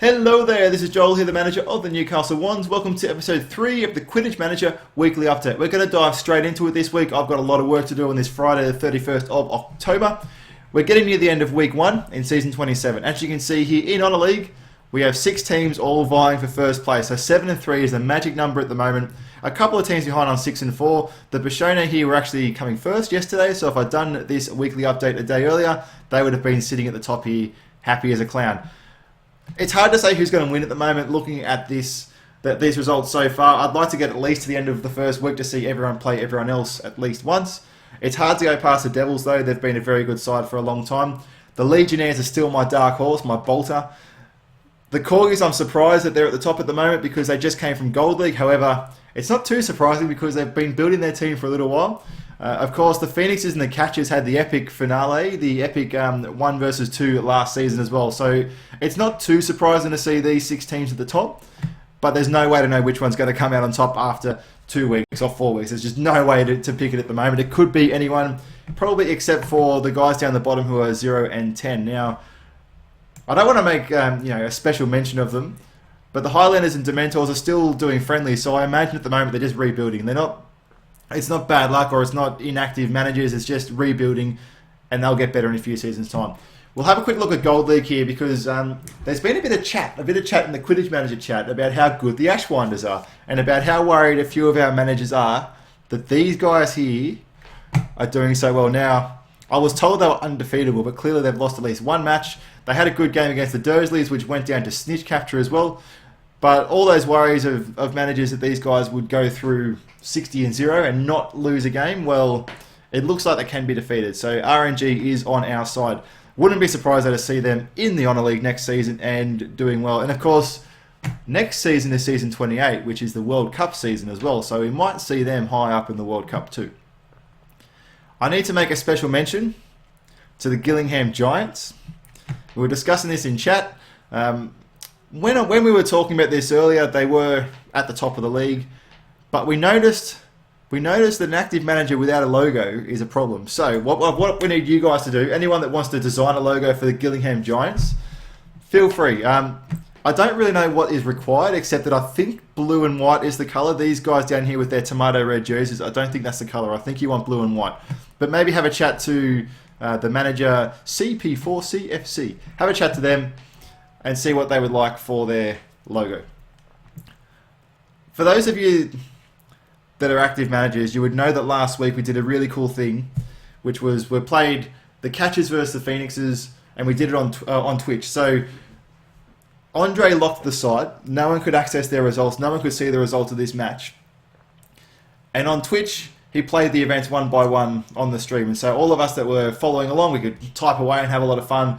Hello there, this is Joel here, the manager of the Newcastle Wands. Welcome to episode 3 of the Quidditch Manager Weekly Update. We're going to dive straight into it this week. I've got a lot of work to do on this Friday, the 31st of October. We're getting near the end of week 1 in season 27. As you can see here in Honour League, we have 6 teams all vying for first place. So 7 and 3 is the magic number at the moment. A couple of teams behind on 6 and 4. The Bashona here were actually coming first yesterday, so if I'd done this weekly update a day earlier, they would have been sitting at the top here, happy as a clown. It's hard to say who's going to win at the moment, looking at these results so far. I'd like to get at least to the end of the first week to see everyone play everyone else at least once. It's hard to go past the Devils, though. They've been a very good side for a long time. The Legionnaires are still my dark horse, my bolter. The Corgis, I'm surprised that they're at the top at the moment because they just came from Gold League. However, it's not too surprising because they've been building their team for a little while. Of course, the Phoenixes and the Catchers had the epic finale, the epic 1 versus 2 last season as well. So it's not too surprising to see these 6 teams at the top, but there's no way to know which one's going to come out on top after 2 weeks or 4 weeks. There's just no way to pick it at the moment. It could be anyone, probably except for the guys down the bottom who are 0 and 10. Now, I don't want to make a special mention of them, but the Highlanders and Dementors are still doing friendly, so I imagine at the moment they're just rebuilding. It's not bad luck or it's not inactive managers, it's just rebuilding and they'll get better in a few seasons' time. We'll have a quick look at Gold League here because there's been a bit of chat in the Quidditch Manager chat about how good the Ashwinders are and about how worried a few of our managers are that these guys here are doing so well. Now, I was told they were undefeatable, but clearly they've lost at least one match. They had a good game against the Dursleys, which went down to snitch capture as well. But all those worries of managers that these guys would go through 60 and 0 and not lose a game, well, it looks like they can be defeated. So RNG is on our side. Wouldn't be surprised though to see them in the Honour League next season and doing well. And of course, next season is season 28, which is the World Cup season as well. So we might see them high up in the World Cup too. I need to make a special mention to the Gillingham Giants. We were discussing this in chat. When we were talking about this earlier, they were at the top of the league, but we noticed that an active manager without a logo is a problem. So what we need you guys to do, anyone that wants to design a logo for the Gillingham Giants, feel free. I don't really know what is required, except that I think blue and white is the colour. These guys down here with their tomato red jerseys, I don't think that's the colour. I think you want blue and white. But maybe have a chat to the manager CP4CFC. Have a chat to them and see what they would like for their logo. For those of you that are active managers, you would know that last week we did a really cool thing, which was we played the Catchers versus the Phoenixes, and we did it on Twitch. So Andre locked the site. No one could access their results. No one could see the results of this match. And on Twitch, he played the events one by one on the stream. And so all of us that were following along, we could type away and have a lot of fun.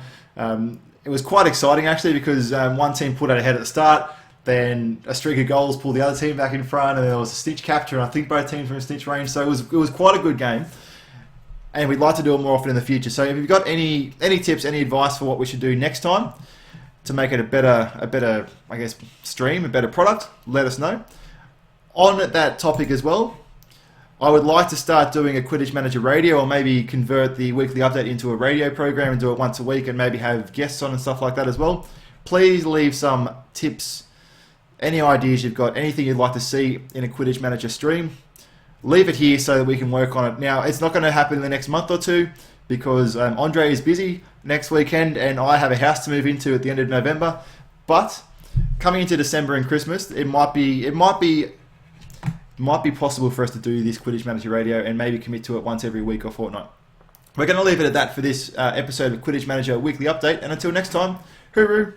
It was quite exciting actually because one team put out ahead at the start, then a streak of goals pulled the other team back in front, and there was a snitch capture, and I think both teams were in snitch range, so it was quite a good game. And we'd like to do it more often in the future. So if you've got any tips, any advice for what we should do next time to make it a better I guess stream, a better product, let us know. On that topic as well, I would like to start doing a Quidditch Manager Radio, or maybe convert the weekly update into a radio program and do it once a week and maybe have guests on and stuff like that as well. Please leave some tips, any ideas you've got, anything you'd like to see in a Quidditch Manager stream. Leave it here so that we can work on it. Now, it's not going to happen in the next month or two because Andre is busy next weekend and I have a house to move into at the end of November. But coming into December and Christmas, it might be possible for us to do this Quidditch Manager Radio and maybe commit to it once every week or fortnight. We're going to leave it at that for this episode of Quidditch Manager Weekly Update, and until next time, hooroo!